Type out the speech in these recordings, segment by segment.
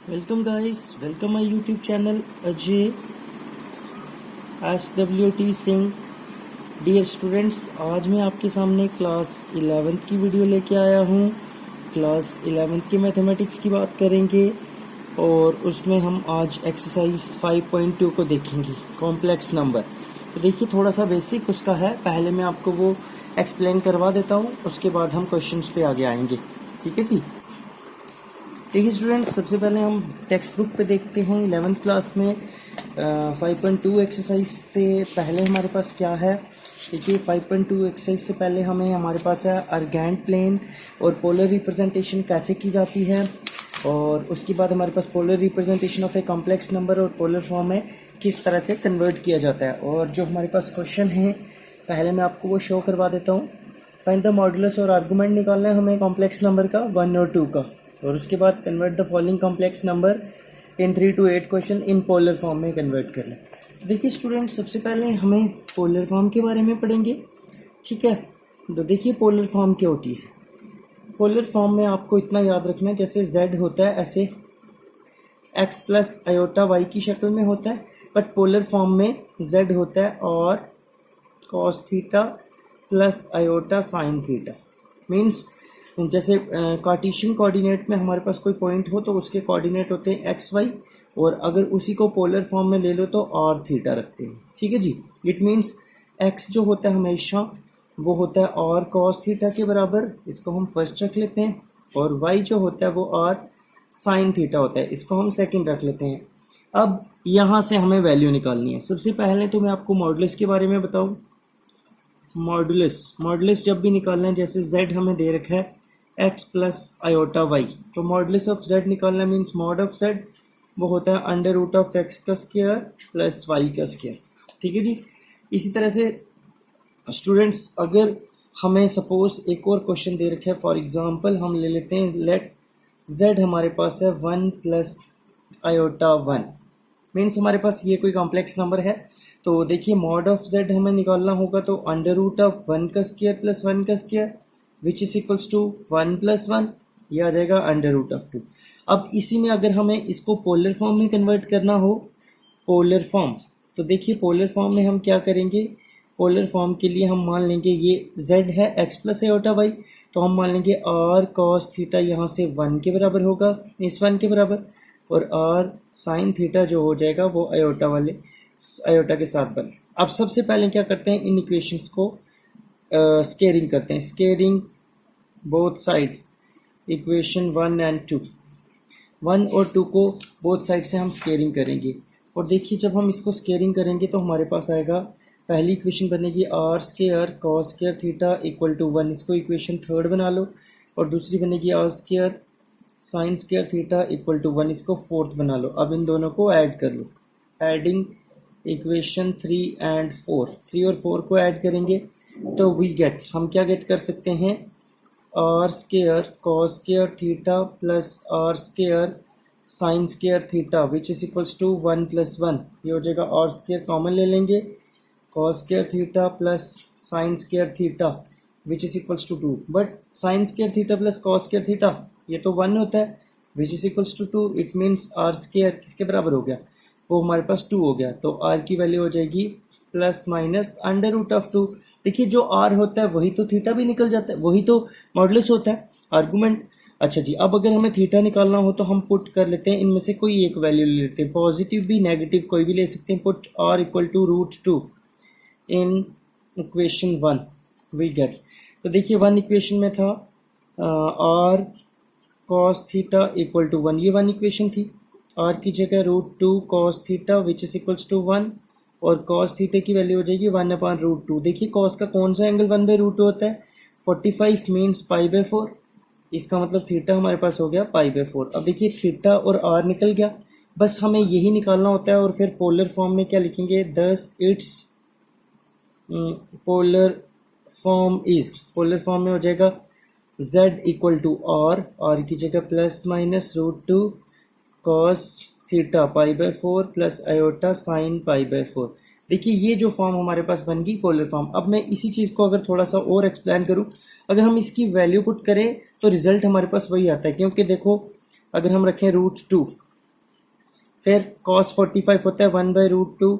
Welcome guys, welcome my YouTube channel Ajay SWT Singh. Dear students, आज मैं आपके सामने क्लास 11th की वीडियो लेके आया हूँ। क्लास 11th की मैथमेटिक्स की बात करेंगे और उसमें हम आज एक्सरसाइज 5.2 को देखेंगे, कॉम्प्लेक्स नंबर। तो देखिए, थोड़ा सा बेसिक उसका है, पहले मैं आपको वो एक्सप्लेन करवा देता हूँ, उसके बाद हम क्वेश्चंस पे आगे आएंगे। ठीक है जी। देखिए स्टूडेंट्स, सबसे पहले हम टेक्स्ट बुक पे देखते हैं 11th क्लास में 5.2 एक्सरसाइज से पहले हमारे पास क्या है। देखिए 5.2 एक्सरसाइज से पहले हमारे पास है अर्गेंट प्लेन और पोलर रिप्रेजेंटेशन कैसे की जाती है, और उसके बाद हमारे पास polar representation of a complex number और पोलर फॉर्म में किस तरह से कन्वर्ट किया जाता है। और जो हमारे पास क्वेश्चन है, पहले मैं आपको वो शो करवा देता हूँ। फाइंड द मॉडुलस और आर्गूमेंट निकालना है हमें कॉम्प्लेक्स नंबर का 1 और 2 का, और उसके बाद convert the following complex number in 3 to 8 question in polar form में कन्वर्ट कर लें। देखिए स्टूडेंट, सबसे पहले हमें पोलर फॉर्म के बारे में पढ़ेंगे। ठीक है, तो देखिए पोलर फॉर्म क्या होती है। पोलर फॉर्म में आपको इतना याद रखना है, जैसे z होता है ऐसे x प्लस आयोटा y की शक्ल में होता है, बट पोलर फॉर्म में z होता है और cos theta plus iota sine theta. Means जैसे कार्टेशियन कोऑर्डिनेट में हमारे पास कोई पॉइंट हो तो उसके कोऑर्डिनेट होते हैं एक्स वाई, और अगर उसी को पोलर फॉर्म में ले लो तो आर थीटा रखते हैं। ठीक है जी। इट मीन्स एक्स जो होता है हमेशा वो होता है आर कॉस थीटा के बराबर, इसको हम फर्स्ट रख लेते हैं, और वाई जो होता है वो आर साइन थीटा होता है, इसको हम सेकंड रख लेते हैं। अब यहाँ से हमें वैल्यू निकालनी है। सबसे पहले तो मैं आपको मॉडुलस के बारे में बताऊँ। मॉडुलस जब भी निकालना है, जैसे z हमें दे रखा है x प्लस आयोटा वाई, तो मॉडुलस ऑफ z निकालना मीन्स मॉड ऑफ z वो होता है अंडर रूट ऑफ x का स्क्वायर प्लस y का स्क्वायर। ठीक है जी। इसी तरह से स्टूडेंट्स, अगर हमें सपोज एक और क्वेश्चन दे रखा है, फॉर एग्जांपल हम ले लेते हैं, लेट z हमारे पास है 1 प्लस आयोटा 1, मीन्स हमारे पास ये कोई कॉम्प्लेक्स नंबर है। तो देखिए मॉड ऑफ z हमें निकालना होगा, तो अंडर रूट ऑफ 1 का स्क्वायर प्लस 1 का square which is equals to 1 plus 1, ये आ जाएगा अंडर रूट ऑफ 2। अब इसी में अगर हमें इसको पोलर फॉर्म में कन्वर्ट करना हो, पोलर फॉर्म, तो देखिए पोलर फॉर्म में हम क्या करेंगे। पोलर फॉर्म के लिए हम मान लेंगे ये z है x प्लस आयोटा वाई, तो हम मान लेंगे r cos थीटा यहाँ से 1 के बराबर होगा, इस 1 के बराबर, और r साइन थीटा जो हो जाएगा वो आयोटा के साथ बन। अब सबसे पहले क्या करते हैं, इन इक्वेशंस को स्केयरिंग करते हैं। Squaring both sides, equation 1 and 2, 1 और 2 को बोथ साइड से हम स्केयरिंग करेंगे। और देखिए जब हम इसको स्केयरिंग करेंगे तो हमारे पास आएगा, पहली इक्वेशन बनेगी r square cos square theta equal to 1, इसको इक्वेशन थर्ड बना लो, और दूसरी बनेगी r square sine square theta equal to 1, इसको फोर्थ बना लो। अब इन दोनों को ऐड कर लो, एडिंग इक्वेशन 3 एंड 4, 3 और 4 को ऐड करेंगे तो वी गेट, हम क्या गेट कर सकते हैं, r square cos square theta plus r square sine square theta which is equals to 1 plus 1, ये हो जाएगा आर स्केयर कॉमन ले लेंगे, cos square theta plus sine square theta which is equals to 2, but sine square theta plus cos square theta ये तो 1 होता है, which is equals to 2, it means r square किसके बराबर हो गया, वो हमारे पास 2 हो गया, तो r की वैल्यू हो जाएगी plus minus under root of 2। देखिए जो r होता है वही तो थीटा भी निकल जाता है, वही तो मॉडुलस होता है, आर्गुमेंट। अच्छा जी, अब अगर हमें थीटा निकालना हो तो हम पुट कर लेते हैं, इनमें से कोई एक वैल्यू ले लेते हैं, पॉजिटिव भी नेगेटिव कोई भी ले सकते हैं। Put r equal to √2 in equation 1, we get. तो देखिए 1 इक्वेशन में था r cos theta equal to 1, ये 1 इक्वेशन थी, r की जगह √2 cos theta which is equals to 1, और cos थीटा की वैल्यू हो जाएगी 1/√2। देखिए cos का कौन सा एंगल 1/√2 होता है, 45 मीन्स π/4, इसका मतलब थीटा हमारे पास हो गया π/4। अब देखिए थीटा और r निकल गया, बस हमें यही निकालना होता है। और फिर पोलर फॉर्म में क्या लिखेंगे, दस इट्स पोलर फॉर्म में हो जाएगा z इक्वल टू r की जगह plus minus √2 cos theta π/4 plus iota sine π/4। देखिए ये जो फॉर्म हमारे पास बन गई पोलर फॉर्म। अब मैं इसी चीज़ को अगर थोड़ा सा और एक्सप्लेन करूं, अगर हम इसकी वैल्यू पुट करें तो रिजल्ट हमारे पास वही आता है, क्योंकि देखो अगर हम रखें √2 फिर cos 45 होता है 1/√2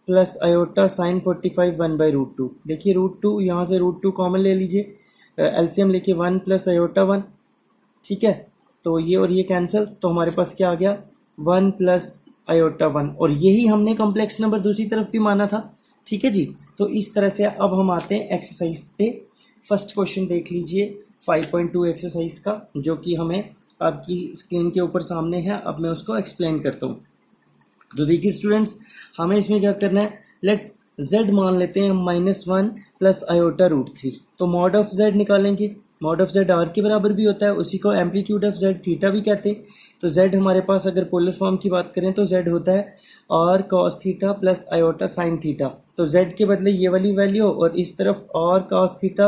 प्लस आयोटा साइन 45 1/√2। देखिए √2 यहाँ से √2 कॉमन ले लीजिए, एलसीएम लेके 1 प्लस आयोटा 1, ठीक है। तो ये और ये कैंसिल, तो हमारे पास क्या आ गया 1 प्लस आयोटा 1, और यही हमने कॉम्प्लेक्स नंबर दूसरी तरफ भी माना था, ठीक है जी। तो इस तरह से अब हम आते हैं एक्सरसाइज पे। फर्स्ट क्वेश्चन देख लीजिए 5.2 एक्सरसाइज का, जो कि हमें आपकी स्क्रीन के ऊपर सामने है। अब मैं उसको एक्सप्लेन करता हूँ। तो देखिए स्टूडेंट्स, हमें इसमें क्या करना है, लेट z मान लेते हैं हम -1 प्लस आयोटा √3। तो मॉड ऑफ z निकालेंगे, मॉड ऑफ z r के बराबर भी होता है, उसी को एम्पलीट्यूड ऑफ z थीटा भी कहते हैं। तो z हमारे पास अगर पोलर फॉर्म की बात करें तो z होता है r cos theta plus iota sine theta. तो z के बदले ये वाली वैल्यू और इस तरफ r cos थीटा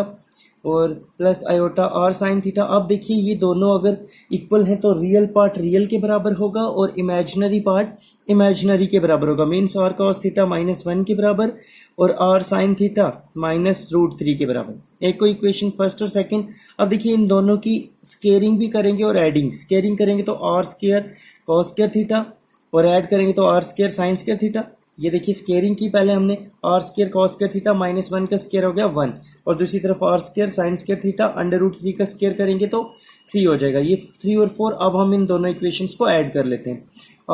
और plus iota r sine theta. अब देखिए ये दोनों अगर इक्वल हैं तो रियल पार्ट रियल के बराबर होगा और इमेजिनरी पार्ट इमेजिनरी के बराबर होगा। मीन्स r cos थीटा -1 के बराबर और r साइन थीटा -√3 के बराबर। एक को इक्वेशन फर्स्ट और सेकंड। अब देखिए इन दोनों की स्केयरिंग भी करेंगे और एडिंग। स्केयरिंग करेंगे तो r square cos square theta और ऐड करेंगे तो r square sine square theta. ये देखिए स्केयरिंग की पहले हमने r square cos square theta -1 का स्केयर हो गया 1, और दूसरी तरफ r square sine square theta √3 का स्केयर करेंगे तो 3 हो जाएगा। ये 3 और 4। अब हम इन दोनों इक्वेशंस को ऐड कर लेते हैं।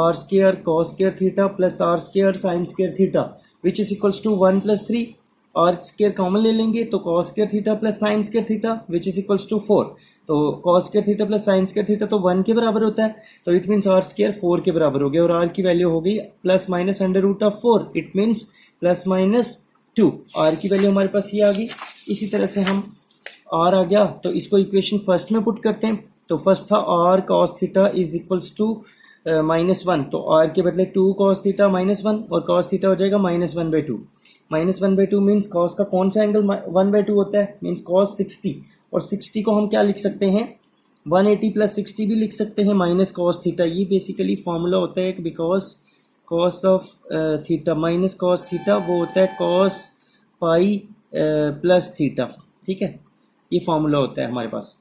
r square cos square theta plus r square sine square theta which is equals to 1 + 3। r square common ले लेंगे तो cos square theta plus sine square theta which is equals to 4। तो cos square theta plus sine square theta तो 1 के बराबर होता है, तो इट मीन्स r स्केयर 4 के बराबर हो गया, और r की वैल्यू हो गई ±√4। It means ±2। r की वैल्यू हमारे पास ये आ गई। इसी तरह से हम r आ गया तो इसको इक्वेशन फर्स्ट में पुट करते हैं। तो फर्स्ट था r cos theta is equals to -1, तो r के बदले 2 cos थीटा -1 और cos थीटा हो जाएगा -1/2। -1/2 मीन्स cos का कौन सा एंगल 1/2 होता है, मीन्स cos 60। और 60 को हम क्या लिख सकते हैं, 180 + 60 भी लिख सकते हैं माइनस cos थीटा। ये बेसिकली फॉर्मूला होता है because cos of theta minus cos theta वो होता है cos पाई प्लस थीटा, ठीक है। ये फॉर्मूला होता है हमारे पास।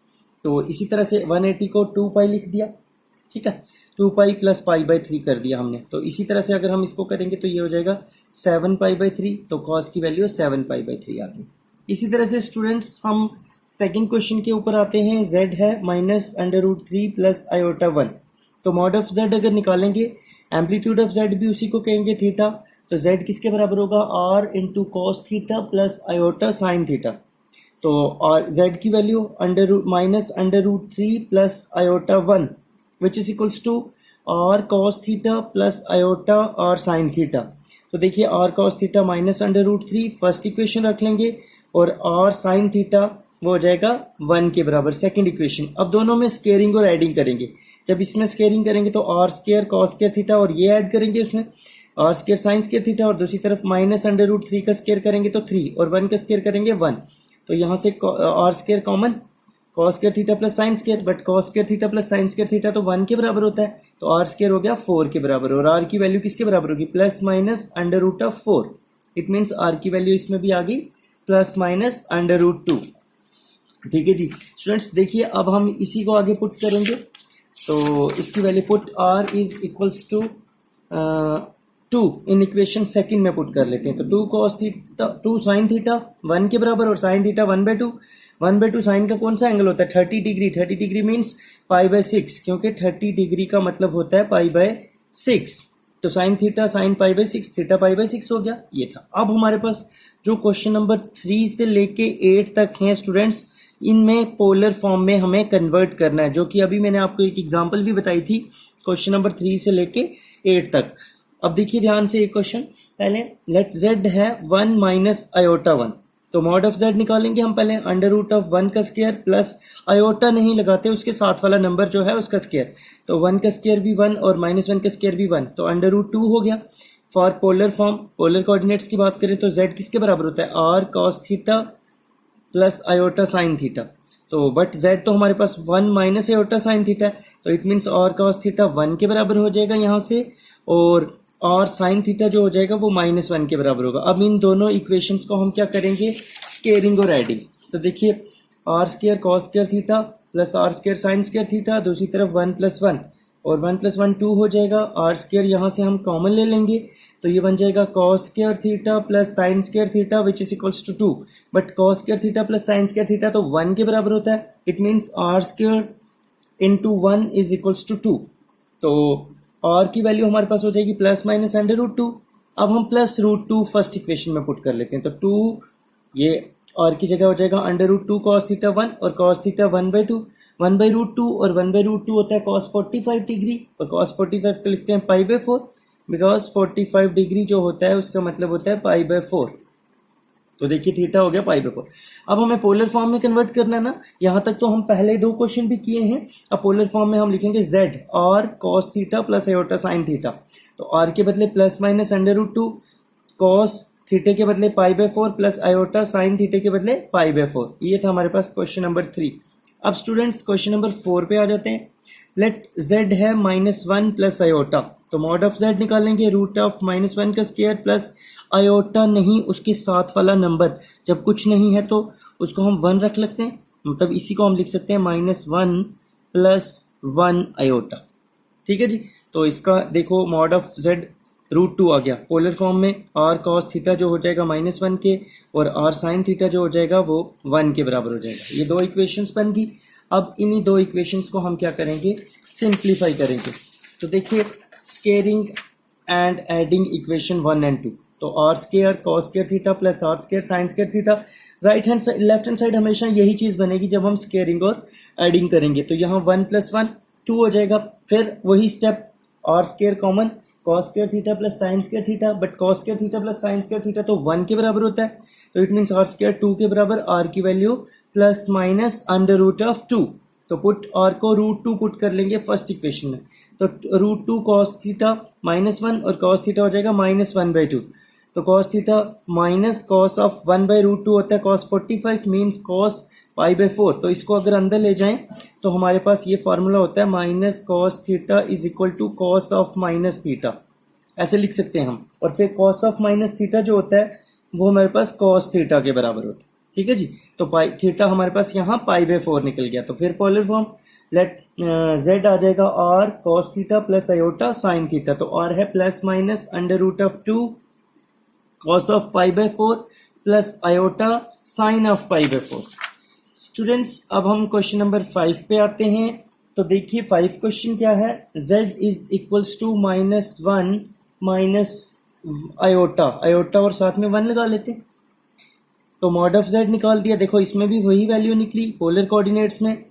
तो इसी तरह से 180 को 2 पाई लिख दिया, ठीक है, 2 पाई प्लस π/3 कर दिया हमने। तो इसी तरह से अगर हम इसको करेंगे तो ये हो जाएगा 7 π/3, तो cos की वैल्यू 7 π/3 आ गई। इसी तरह से स्टूडेंट्स हम सेकंड क्वेश्चन के ऊपर आते हैं। z है -√3 प्लस आयोटा 1। तो मॉड ऑफ z अगर निकालेंगे, एम्पलीट्यूड ऑफ z भी उसी को कहेंगे थीटा, तो z किसके बराबर होगा r into cos theta plus iota sine theta. तो और z की value -√3 plus iota 1 which is equals to r cos theta plus iota r sine theta. तो देखिए r cos theta -√3 first equation रख लेंगे और r साइन थीटा वो हो जाएगा 1 के बराबर सेकंड इक्वेशन। अब दोनों में स्केयरिंग और एडिंग करेंगे। जब इसमें स्केयरिंग करेंगे तो r square cos square theta और ये ऐड करेंगे उसमें r square sine square theta, और दूसरी तरफ -√3 का स्केयर करेंगे तो 3 और 1 का स्केयर करेंगे 1। तो यहाँ से r square common cos square theta plus sine square, but cos square theta plus sine square theta तो 1 के बराबर होता है, तो r स्केयर हो गया 4 के बराबर, और r की वैल्यू किसके बराबर होगी ±√4। इट मीन्स r की वैल्यू इसमें भी आ गई ±√2, ठीक है जी। स्टूडेंट्स देखिए अब हम इसी को आगे पुट करेंगे, तो इसकी value put r is equals to 2 in equation second में पुट कर लेते हैं। तो 2 cos थीटा 2 साइन थीटा 1 के बराबर और साइन थीटा 1/2। 1/2 साइन का कौन सा एंगल होता है 30 डिग्री। 30 डिग्री मीन्स π/6, क्योंकि 30 डिग्री का मतलब होता है π/6। तो साइन थीटा साइन π/6 थीटा π/6 हो गया, ये था। अब हमारे पास जो क्वेश्चन नंबर 3 से लेके 8 तक हैं स्टूडेंट्स, इनमें पोलर फॉर्म में हमें कन्वर्ट करना है, जो कि अभी मैंने आपको एक एग्जांपल भी बताई थी क्वेश्चन नंबर 3 से लेके 8 तक। अब देखिए ध्यान से एक क्वेश्चन, पहले लेट z है 1 माइनस आयोटा 1। तो मॉड ऑफ z निकालेंगे हम पहले, √1 का स्क्वायर प्लस आयोटा नहीं लगाते, उसके साथ वाला नंबर जो है उसका स्क्वायर। तो 1 का स्क्वायर भी 1 और -1 का स्क्वायर भी 1, तो √2 हो गया। For polar form, polar coordinates की बात करें तो z किसके बराबर होता है r cos theta plus iota sine theta. तो बट z तो हमारे पास 1 माइनस आयोटा साइन थीटा है, तो it means r cos theta 1 के बराबर हो जाएगा यहाँ से, और r साइन थीटा जो हो जाएगा वो -1 के बराबर होगा। अब इन दोनों इक्वेशंस को हम क्या करेंगे, स्केयरिंग और एडिंग। तो देखिए r square cos square theta plus r square sine square theta, दूसरी तरफ 1 + 1 और 1 + 1 2 हो जाएगा। आर स्क्वायर यहाँ से हम कॉमन ले लेंगे तो ये बन जाएगा cos square theta plus sine square theta which is equals to 2। But cos square theta plus sine square theta तो 1 के बराबर होता है। It means r square into 1 is equals to 2। तो आर की वैल्यू हमारे पास हो जाएगी प्लस माइनस √2। अब हम प्लस √2 फर्स्ट इक्वेशन में पुट कर लेते हैं। तो 2 ये आर की जगह हो जाएगा √2 cos थीटा 1 और cos थीटा 1/2। 1/√2 और 1/√2 होता है cos 45 डिग्री और cos 45 को लिखते हैं π/4 बिकॉज 45 डिग्री जो होता है उसका मतलब होता है π/4। तो देखिए थीटा हो गया π/4। अब हमें पोलर फॉर्म में कन्वर्ट करना है ना। यहाँ तक तो हम पहले 2 क्वेश्चन भी किए हैं। अब पोलर फॉर्म में हम लिखेंगे z और cos theta plus iota sine theta. तो r के बदले प्लस माइनस √2, cos थीटे के बदले π/4 प्लस आयोटा साइन थीटे के बदले π/4। ये था हमारे पास क्वेश्चन नंबर 3। अब स्टूडेंट्स क्वेश्चन नंबर 4 पे आ जाते हैं। लेट z है -1 प्लस आयोटा। तो मॉड ऑफ z निकालेंगे √(-1) का स्क्वायर प्लस आयोटा नहीं उसके साथ वाला नंबर। जब कुछ नहीं है तो उसको हम 1 रख लेते हैं, मतलब इसी को हम लिख सकते हैं -1 + 1 आयोटा। ठीक है जी। तो इसका देखो मॉड ऑफ z √2 आ गया। पोलर फॉर्म में r cos थीटा जो हो जाएगा -1 के और r sin थीटा जो हो जाएगा वो 1 के बराबर हो जाएगा। ये 2 इक्वेशंस बन गई। अब इन्हीं 2 इक्वेशंस को हम क्या करेंगे, सिंप्लीफाई करेंगे। तो देखिए स्केयरिंग एंड एडिंग इक्वेशन 1 और 2। तो r square cos square theta plus r square sin square theta. Right hand side left hand side हमेशा यही चीज़ बनेगी जब हम स्केयरिंग और एडिंग करेंगे। तो यहाँ 1 + 1 2 हो जाएगा। फिर वही step r square common cos square theta plus sin square theta. But cos square theta plus sin square theta तो 1 के बराबर होता है। तो इट मीन्स r स्क्वायर 2 के बराबर, r की वैल्यू प्लस माइनस √2। तो पुट r को √2 पुट कर लेंगे फर्स्ट इक्वेशन में। तो √2 cos थीटा -1 और cos थीटा हो जाएगा -1/2। तो cos theta minus cos of 1/√2 होता है cos 45 मीन्स cos π/4। तो इसको अगर अंदर ले जाएं तो हमारे पास ये फार्मूला होता है -cos theta is equal to cos of minus theta. ऐसे लिख सकते हैं हम। और फिर cos ऑफ माइनस थीटा जो होता है वो हमारे पास cos थीटा के बराबर होता है। ठीक है जी। तो पाई थीटा हमारे पास यहाँ π/4 निकल गया। तो फिर पोलर फॉर्म लेट z आ जाएगा r cos theta plus iota sine theta. तो r है plus minus √2 cos of π/4 plus iota sine of π/4। Students अब हम क्वेश्चन नंबर 5 पे आते हैं। तो देखिए 5 क्वेश्चन क्या है, z is equals to -1 minus iota. Iota और साथ में 1 लगा लेते हैं। तो मॉड ऑफ z निकाल दिया। देखो इसमें भी वही वैल्यू निकली पोलर कोऑर्डिनेट्स में।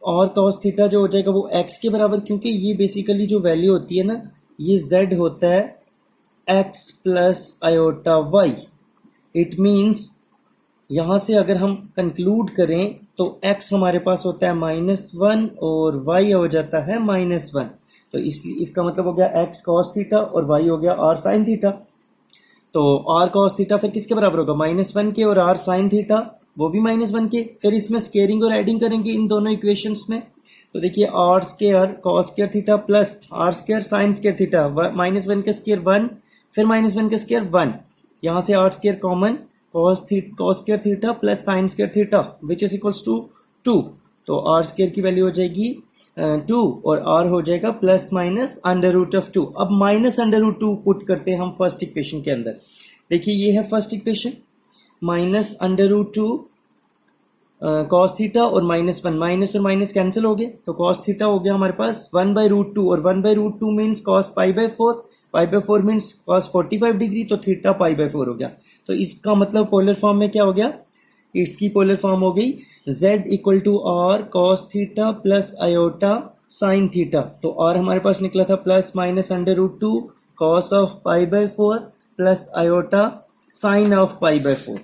और cos थीटा जो हो जाएगा वो x के बराबर, क्योंकि ये बेसिकली जो वैल्यू होती है ना ये z होता है x plus iota y। It means यहाँ से अगर हम कंक्लूड करें तो x हमारे पास होता है -1 और y हो जाता है -1। तो इसलिए इसका मतलब हो गया x cos थीटा और y हो गया r sin थीटा। तो r cos थीटा फिर किसके बराबर होगा, -1 के, और r sin थीटा वो भी -1 के। फिर इसमें स्केयरिंग और एडिंग करेंगे इन दोनों इक्वेशंस में। तो देखिए r square cos square theta plus r square sin square theta, -1 का स्क्वायर 1 फिर -1 का स्क्वायर 1। यहाँ से r square common cos square theta plus sin square theta which is equals to 2। तो r स्क्वायर की वैल्यू हो जाएगी 2 और r हो जाएगा प्लस माइनस √2। अब माइनस √2 पुट करते हैं हम फर्स्ट इक्वेशन के अंदर। देखिए ये है first equation, minus √2 cos theta और -1, माइनस और माइनस कैंसिल हो गए। तो cos थीटा हो गया हमारे पास 1/√2 और 1/√2 means cos π/4, π/4 means cos 45 degree. तो थीटा π/4 हो गया। तो इसका मतलब पोलर फॉर्म में क्या हो गया, इसकी पोलर फॉर्म हो गई z equal to r cos theta plus iota sine theta. तो r हमारे पास निकला था plus minus √2 cos of π/4 plus iota sine of π/4।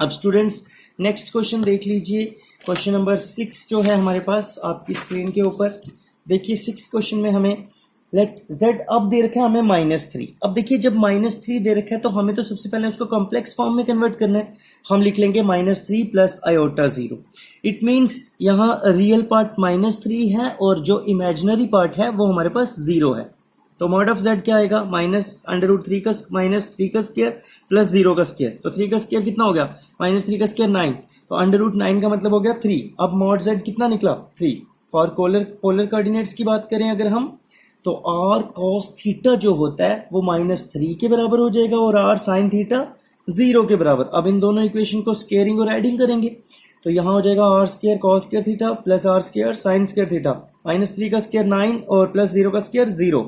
अब स्टूडेंट्स नेक्स्ट क्वेश्चन देख लीजिए। क्वेश्चन नंबर 6 जो है हमारे पास आपकी स्क्रीन के ऊपर। देखिए 6 क्वेश्चन में हमें लेट z अब दे रखा है हमें -3। अब देखिए जब -3 दे रखा है तो हमें तो सबसे पहले उसको कॉम्प्लेक्स फॉर्म में कन्वर्ट करना है। हम लिख लेंगे -3 प्लस आयोटा 0। इट मीन्स यहाँ रियल पार्ट -3 है और जो इमेजिनरी पार्ट है वो हमारे पास 0 है। तो मॉड ऑफ z क्या आएगा, -√3 का -3 का स्क्वायर प्लस 0 का स्क्वायर। तो 3 का स्क्वायर कितना हो गया, -3 का स्क्वायर 9। तो √9 का मतलब हो गया 3। अब मॉड z कितना निकला 3। फॉर पोलर कोऑर्डिनेट्स की बात करें अगर हम, तो r cos थीटा जो होता है वो -3 के बराबर हो जाएगा और r sin थीटा 0 के बराबर। अब इन दोनों इक्वेशन को स्केयरिंग और एडिंग करेंगे तो यहाँ हो जाएगा r square cos square theta plus r square sin square theta, -3 का स्क्वायर 9 और प्लस 0 का स्क्वायर 0।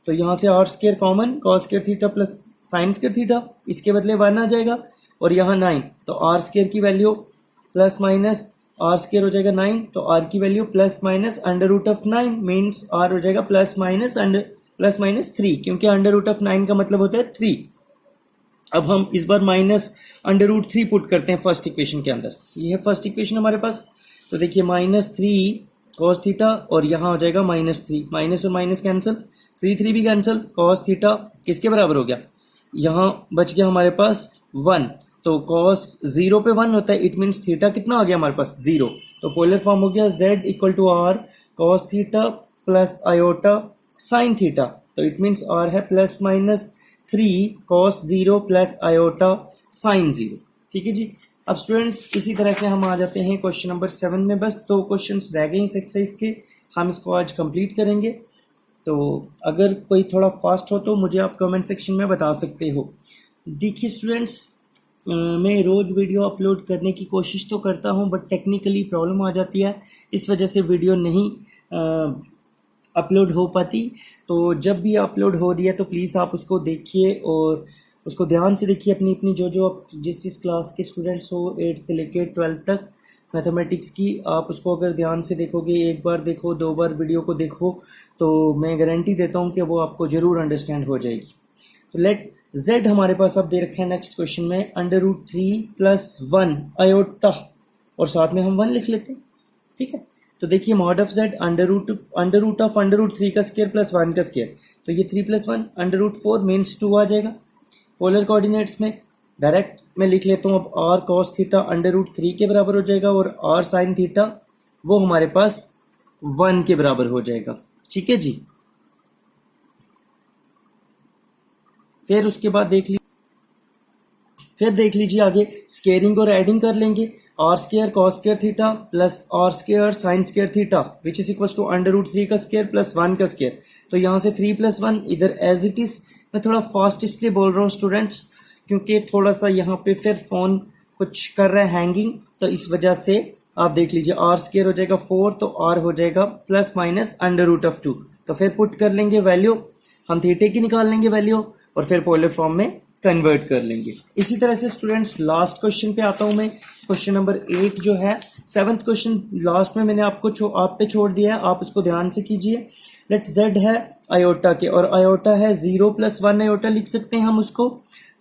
तो यहाँ से r square common cos square theta plus sin square theta, इसके बदले 1 आ जाएगा और यहाँ 9, तो r स्क्वायर की value plus minus r square हो जाएगा 9, तो r की value plus minus under root of 9 means r हो जाएगा प्लस माइनस 3, क्योंकि अंडर रूट ऑफ 9 का मतलब होता है 3। अब हम इस बार माइनस अंडर रूट 3 पुट करते हैं फर्स्ट इक्वेशन के अंदर। ये है फर्स्ट इक्वेशन हमारे पास। तो देखिए -3 cos थीटा और यहाँ हो जाएगा -3, माइनस और माइनस कैंसिल, 3 भी कैंसिल, cos थीटा किसके बराबर हो गया, यहाँ बच गया हमारे पास 1। तो cos 0 पे 1 होता है, इट मीन्स थीटा कितना आ गया हमारे पास 0। तो पोलर फॉर्म हो गया z equal to r cos theta plus iota sine theta. तो इट मीन्स r है +-3 cos 0 प्लस आयोटा साइन 0। ठीक है जी। अब स्टूडेंट्स इसी तरह से हम आ जाते हैं क्वेश्चन नंबर 7 में। बस 2 क्वेश्चंस रह गए इस एक्सरसाइज के, हम इसको आज कंप्लीट करेंगे। तो अगर कोई थोड़ा फास्ट हो तो मुझे आप कमेंट सेक्शन में बता सकते हो। देखिए स्टूडेंट्स, मैं रोज़ वीडियो अपलोड करने की कोशिश तो करता हूं, बट टेक्निकली प्रॉब्लम आ जाती है, इस वजह से वीडियो नहीं अपलोड हो पाती। तो जब भी अपलोड हो रही है तो प्लीज़ आप उसको देखिए और उसको ध्यान से देखिए। अपनी जो आप जिस क्लास के स्टूडेंट्स हो 8 से लेकर 12 तक मैथमेटिक्स की, आप उसको अगर ध्यान से देखोगे, एक बार देखो 2 बार वीडियो को देखो, तो मैं गारंटी देता हूँ कि वो आपको ज़रूर अंडरस्टैंड हो जाएगी। तो लेट z हमारे पास अब दे रखे हैं नेक्स्ट क्वेश्चन में √3 + 1 आयोटा, और साथ में हम 1 लिख लेते हैं। ठीक है, तो देखिए mod of z under root of √3 का स्क्वायर प्लस 1 का स्क्वायर, तो ये 3 + 1 √4 मीन्स 2 आ जाएगा। पोलर कोऑर्डिनेट्स में डायरेक्ट मैं लिख लेता हूँ। अब r cos थीटा √3 के बराबर हो जाएगा और r sin थीटा वो हमारे पास 1 के बराबर हो जाएगा। ठीक है जी। फिर उसके बाद देख लीजिए आगे स्केयरिंग और एडिंग कर लेंगे। r square cos square theta plus r square sin square theta which is equals to √3 का स्क्वायर प्लस 1 का स्क्वायर। तो यहाँ से 3 + 1 इधर एज इट इज। मैं थोड़ा फास्ट इसलिए बोल रहा हूँ स्टूडेंट्स, क्योंकि थोड़ा सा यहाँ पे फिर फ़ोन कुछ कर रहा है हैंगिंग, तो इस वजह से आप देख लीजिए r स्क्वायर हो जाएगा 4, तो r हो जाएगा ±√2। तो फिर पुट कर लेंगे वैल्यू, हम थीटे की निकाल लेंगे वैल्यू और फिर पोलर फॉर्म में कन्वर्ट कर लेंगे। इसी तरह से स्टूडेंट्स लास्ट क्वेश्चन पे आता हूँ मैं। क्वेश्चन नंबर 8 जो है 7th क्वेश्चन लास्ट में मैंने आप पे छोड़ दिया है, आप उसको ध्यान से कीजिए। लेट z है आयोटा के और आयोटा है 0 + 1 आयोटा लिख सकते हैं हम उसको।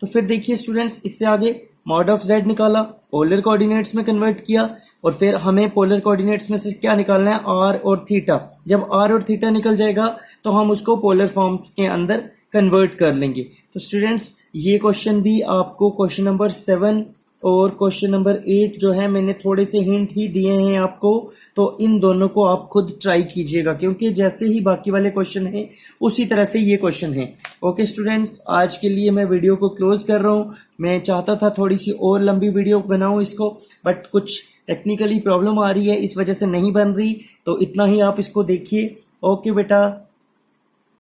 तो फिर देखिए स्टूडेंट्स, इससे आगे मॉड ऑफ z निकाला, पोलर कोऑर्डिनेट्स में कन्वर्ट किया और फिर हमें पोलर कोऑर्डिनेट्स में से क्या निकालना है, r और थीटा। जब r और थीटा निकल जाएगा तो हम उसको पोलर फॉर्म के अंदर कन्वर्ट कर लेंगे। तो स्टूडेंट्स ये क्वेश्चन भी आपको क्वेश्चन नंबर 7 और क्वेश्चन नंबर 8 जो है मैंने थोड़े से हिंट ही दिए हैं आपको, तो इन दोनों को आप खुद ट्राई कीजिएगा, क्योंकि जैसे ही बाकी वाले क्वेश्चन हैं उसी तरह से ये क्वेश्चन है। ओके स्टूडेंट्स, आज के लिए मैं वीडियो को क्लोज कर रहा हूँ। मैं चाहता था थोड़ी सी और लंबी वीडियो बनाऊँ इसको, बट कुछ टेक्निकली प्रॉब्लम आ रही है, इस वजह से नहीं बन रही। तो इतना ही आप इसको देखिए। ओके बेटा।